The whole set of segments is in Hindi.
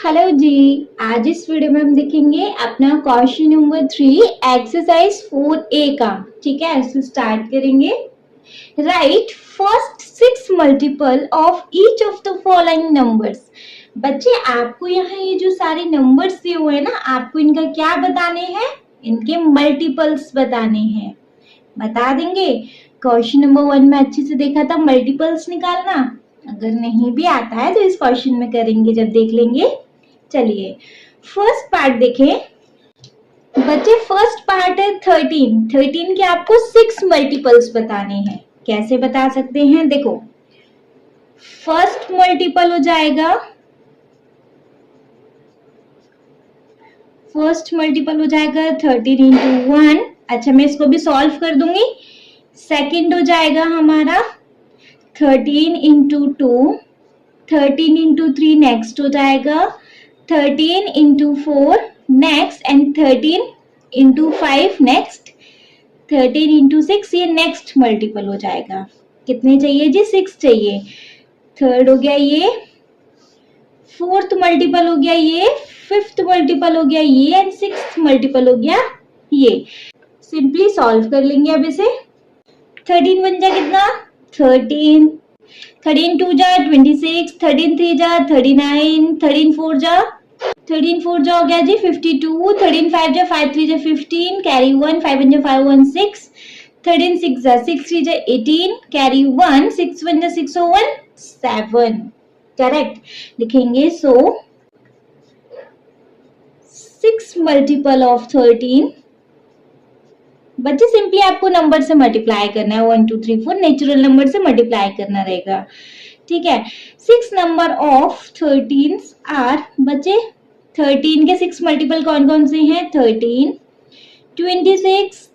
हेलो जी। आज इस वीडियो में हम देखेंगे अपना क्वेश्चन नंबर 3 एक्सरसाइज 4A का। ठीक है, इसको स्टार्ट करेंगे। Right first 6 multiple of each of the following numbers. बच्चे आपको यहाँ ये जो सारे नंबर्स दिए हुए हैं ना, आपको इनका क्या बताने हैं? इनके मल्टीपल्स बताने हैं। बता देंगे। क्वेश्चन नंबर 1 में अच्छे से देखा था मल्टीपल्स निकालना। अगर नहीं भी आता है तो इस क्वेश्चन में करेंगे जब देख लेंगे। चलिए फर्स्ट पार्ट देखें बच्चे। फर्स्ट पार्ट है 13 के आपको 6 मल्टीपल्स बताने हैं। कैसे बता सकते हैं? देखो फर्स्ट मल्टीपल हो जाएगा, फर्स्ट मल्टीपल हो जाएगा 13 इंटू 1। अच्छा मैं इसको भी सॉल्व कर दूंगी। सेकंड हो जाएगा हमारा 13 इंटू 2, 13 इंटू 3 नेक्स्ट हो जाएगा 13 into 4 next and 13 into 5 next, 13 into 6 ये नेक्स्ट मल्टीपल हो जाएगा। कितने चाहिए जी? 6 चाहिए। थर्ड हो गया ये, फोर्थ मल्टीपल हो गया ये, फिफ्थ मल्टीपल हो गया ये एंड सिक्स्थ मल्टीपल हो गया ये। सिंपली सॉल्व कर लेंगे अब इसे। 13 बन जा कितना? 13, 13 2 जा 26, 13 3 जा 39, 13 4 जा 13 4 जा हो गया जी 52, 13 5 जा 5 3 जा 15, कैरी 1 5 1 जा 5 1 6, 13 6 जा 6 3 जा 18, कैरी 1 6 1 जा 6 1 7। करेक्ट लिखेंगे। सो 6 मल्टीपल ऑफ 13। बच्चे सिंपली आपको नंबर से मल्टीप्लाई करना है। 1 2 3 4 नेचुरल नंबर से मल्टीप्लाई करना रहेगा। ठीक है। 6 नंबर ऑफ 13 आर। बच्चे 13 के 6 मल्टीपल कौन कौन से हैं? 13, 26,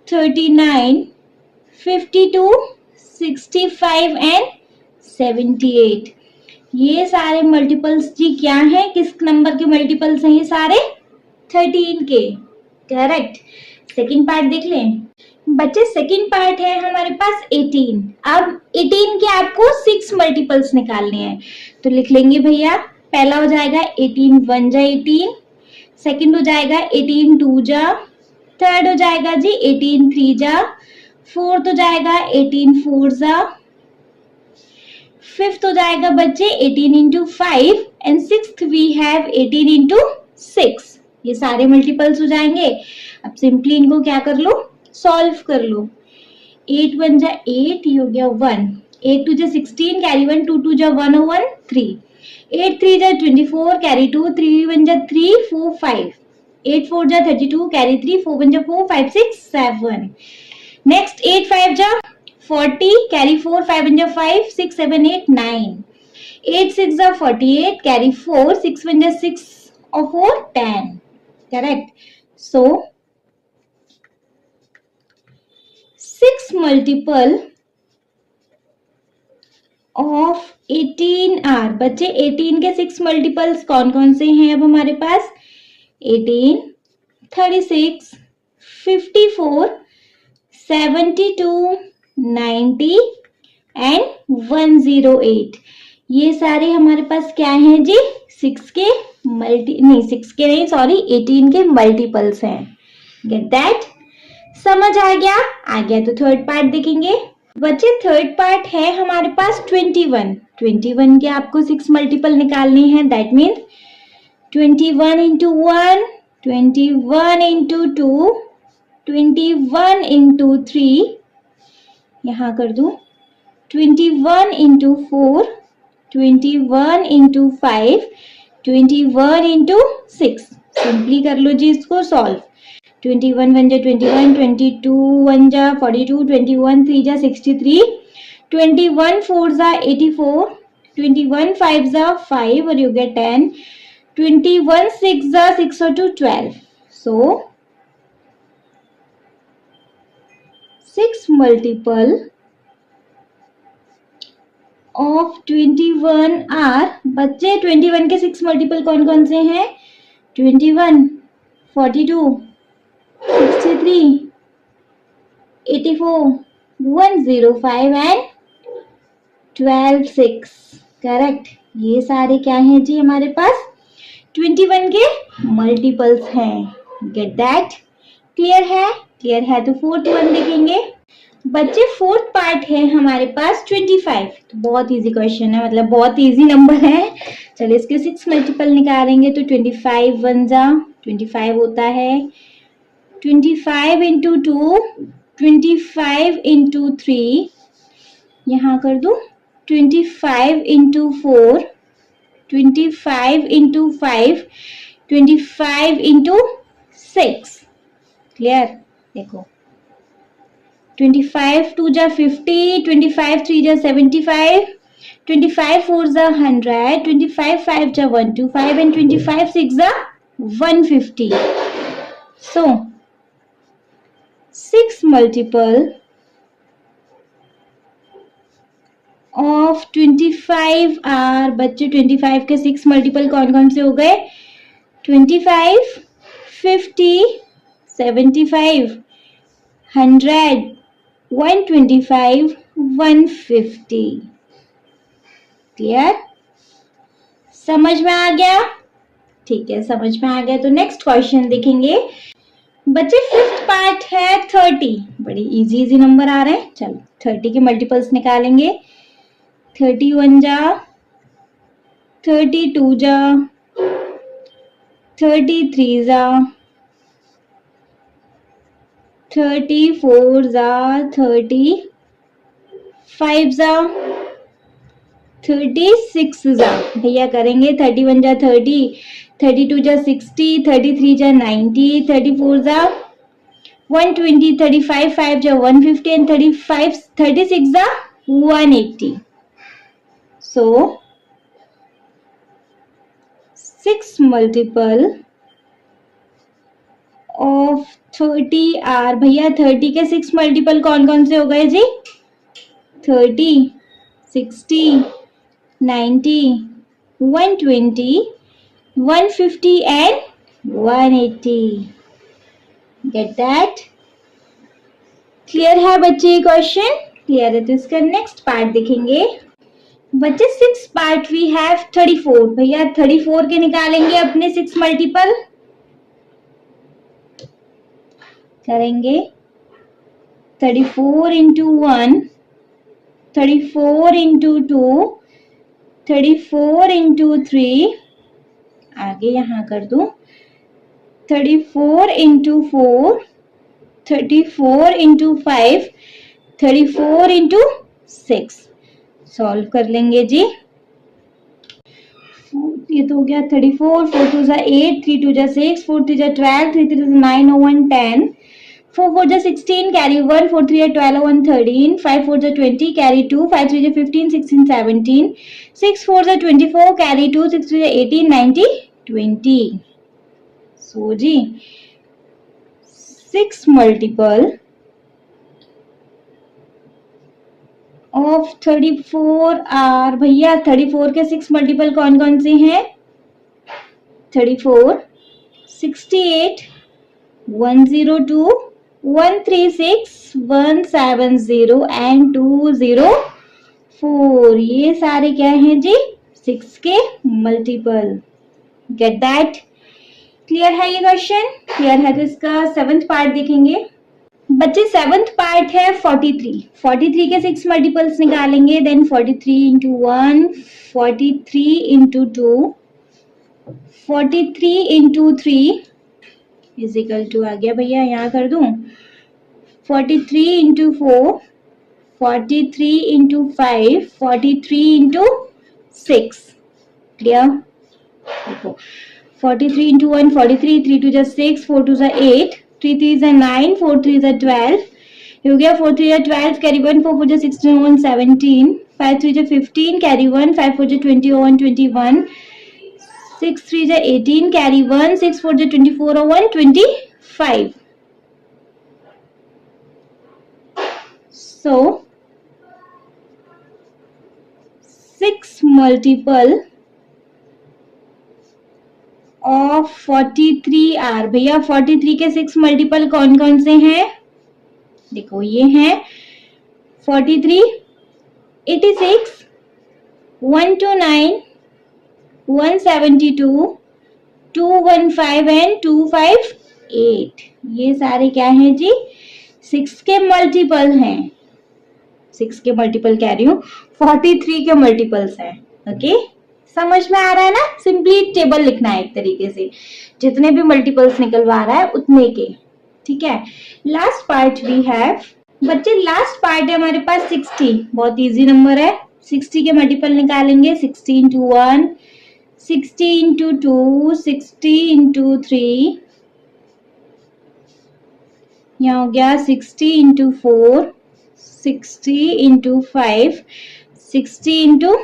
39, 52, 65 एंड 78। ये सारे मल्टीपल्स जी क्या हैं? किस नंबर के मल्टीपल्स हैं ये सारे? 13 के। करेक्ट। सेकेंड पार्ट देख लें बच्चे। सेकेंड पार्ट है हमारे पास 18। अब 18 के आपको 6 मल्टीपल्स निकालने हैं तो लिख लेंगे भैया। पहला हो जाएगा 18 1 जा 18, सेकंड हो जाएगा 18 2 जा, थर्ड हो जाएगा जी 18 3 जा, फोर्थ हो जाएगा 18 4 जा, फिफ्थ हो जाएगा बच्चे 18 into 5 and sixth we have 18 into 6। ये सारे मल्टीपल्स हो जाएंगे। अब सिंपली इनको क्या कर लो? सॉल्व कर लो। 8 1 जा 8, ये हो गया 1, 8 2 जा 16, कैरी 1 2 2 जा 1 1 3, 8 3 जा 24, कैरी 2 3 1 जा 3 4 5, 8 4 जा 32, कैरी 3 4 1 जा 4 5 6 7। नेक्स्ट 8 5 जा 40, कैरी 4 5 1 जा 5 6 7 8 9, 8 6 जा 48, कैरी 4 6 1 जा 6 और 4 10। Correct. So 6 multiple of 18 are. बच्चे 18 के 6 मल्टीपल्स कौन कौन से हैं अब हमारे पास? 18, 36, 54, 72, 90 एंड 108। ये सारे हमारे पास क्या हैं जी? 6 के 18 के मल्टीपल्स हैं। Get that? समझ आ गया? आ गया तो थर्ड पार्ट देखेंगे बच्चे। थर्ड पार्ट है हमारे पास 21। 21 के आपको 6 मल्टीपल निकालने हैं। That means 21 into 1, 21 into 2, 21 into 3, यहाँ कर दूं 21 इंटू 4, 21 इंटू 5, 21 इंटू 6। सिंपली कर लो जी इसको सॉल्व। 21 1 जा 21, 22 1 जा 42, 21 3 जा 63, 21 4 जा 84, 21 5 जा 5 और you get 10, 21 6 जा 6 और 2 12। So 6 multiple of 21 are। बच्चे 21 के 6 मल्टीपल कौन कौन से हैं? 21, 42, 63, 84, 105 एंड 12 6। करेक्ट। ये सारे क्या हैं जी हमारे पास? 21 के मल्टीपल्स हैं। Get that? क्लियर है? क्लियर है तो फोर्थ वन देखेंगे। बच्चे फोर्थ पार्ट है हमारे पास 25। तो बहुत इजी क्वेश्चन है, मतलब बहुत इजी नंबर है। चलिए इसके 6 मल्टीपल निकालेंगे तो 25 वन जा 25 होता है। 25 इंटू 2, 25 इंटू 3, यहाँ कर दू 25 इंटू 4, 25 इंटू 5, 25 इंटू 6। क्लियर? देखो 25 2 जा 50, 25 3 जा 75, 25 4 जा 100, 25 5 जा 125 and 25 6 जा 150. So 6 multiple of 25 are, बच्चे 25 के 6 मल्टीपल कौन कौन से हो गए? 25, 50, 75, 100, 125, 150. क्लियर? समझ में आ गया? ठीक है, समझ में आ गया तो नेक्स्ट क्वेश्चन देखेंगे। बच्चे फिफ्थ पार्ट है 30। बड़ी इजी इजी नंबर आ रहे हैं। चलो 30 के मल्टीपल्स निकालेंगे। 31 जा, 32 जा, 33 जा, 34 जा, 35 जा, 36 जा। भैया करेंगे 31 जा 30, 32 जा 60, 33 जा 90, 34 जा 120, 35 5 जा 150 and 36 जा 180. So 6 multiple of 30 are, भैया 30 के 6 मल्टीपल कौन कौन से हो गए जी? 30, 60, 90, 120, 150 and 180. Get that? क्लियर है बच्चे ये क्वेश्चन? क्लियर है तो इसका नेक्स्ट पार्ट देखेंगे। बच्चे 6 पार्ट वी हैव 34। भैया 34 के निकालेंगे अपने 6 मल्टीपल। करेंगे 34 इंटू 1, 34 इंटू 2, 34 इंटू 3, आगे यहाँ कर दूं 34 इंटू 4, 34 इंटू 5, 34 इंटू 6। सॉल्व कर लेंगे जी। ये तो हो गया 34, 4 2 जा 8, 3 2 जा 6, 4 3 जा 12, 3 3 जा 9, 1 10, 4 4 जा 16, कैरी 1, 4 3 जा 12, 1 13, 5 4 जा 20, कैरी 2, 5 3 जा 15, 16 17, 6 4 जा 24, कैरी 2, 6 3 जा 18, 90, 20. सो जी 6 मल्टीपल ऑफ 34 आर, भैया 34 के 6 मल्टीपल कौन कौन से हैं? 34, 68, 102, 136, 170 and 204. ये सारे क्या हैं जी? 6 के मल्टीपल। Get that? क्लियर है ये क्वेश्चन? क्लियर है तो इसका 7th पार्ट देखेंगे। बच्चे 7th पार्ट है 43। 43 के 6 मल्टीपल्स निकालेंगे। Then 43 into 1, 43 into 2, 43 into 3 is equal to, आ गया भैया यहाँ कर दूं 43 इंटू 4, 43 इंटू 5, 43 इंटू 6। क्लियर? देखो 43 इंटू 1, 43, 3 2 जा 6, 4 2 जा 8, 3 3 जा 9, 4 3 जा 12, हो गया 4 3 जा 12, कैरी 1, 4 4 जा 16, 1 17, 5 3 जा 15, कैरी 1, 5 4 जा 20, 1 21, 6 3 जा 18, कैरी 1, 6 4 जा 24, 1 25. So 6 multiple of 43 are. भैया 43 के 6 मल्टीपल कौन कौन से हैं? देखो ये हैं 43, 86, 129, 172, 215 एंड 258, ये सारे क्या हैं जी? 6 के मल्टीपल हैं। 6 के मल्टीपल कह रही हूँ, 43 के मल्टीपल्स हैं। ओके, समझ में आ रहा है ना? सिंपली टेबल लिखना है एक तरीके से, जितने भी मल्टीपल्स निकलवा रहा है उतने के। ठीक है, लास्ट पार्ट वी हैव बच्चे, लास्ट पार्ट है हमारे पास 60। बहुत इजी नंबर है। 60 के मल्टीपल निकालेंगे। 60 इंटू 1, 60 इंटू 2, 60 इंटू 3, यहाँ हो गया 60 इंटू 4, 60 इंटू 5, 60 इंटू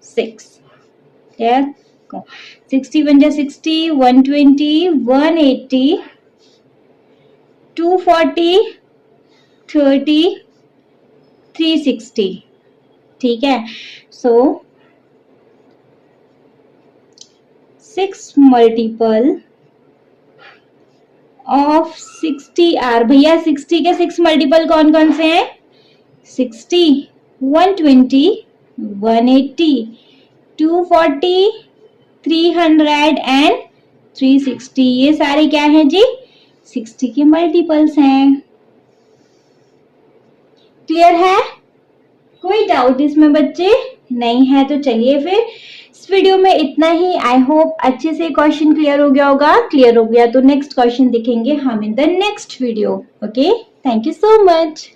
6। 60 बन जा 60, 120, 180, 240, 30, 360। ठीक है, सो 6 मल्टीपल ऑफ 60 आर, भैया 60 के 6 मल्टीपल कौन कौन से हैं? 60, 120, 180, 240, 300 एंड 360। ये सारे क्या हैं जी? 60 के मल्टीपल्स हैं। क्लियर है? कोई डाउट इसमें बच्चे? नहीं है तो चलिए फिर इस वीडियो में इतना ही। आई होप अच्छे से क्वेश्चन क्लियर हो गया होगा। क्लियर हो गया तो नेक्स्ट क्वेश्चन दिखेंगे हम in the next video. Okay, thank you so much.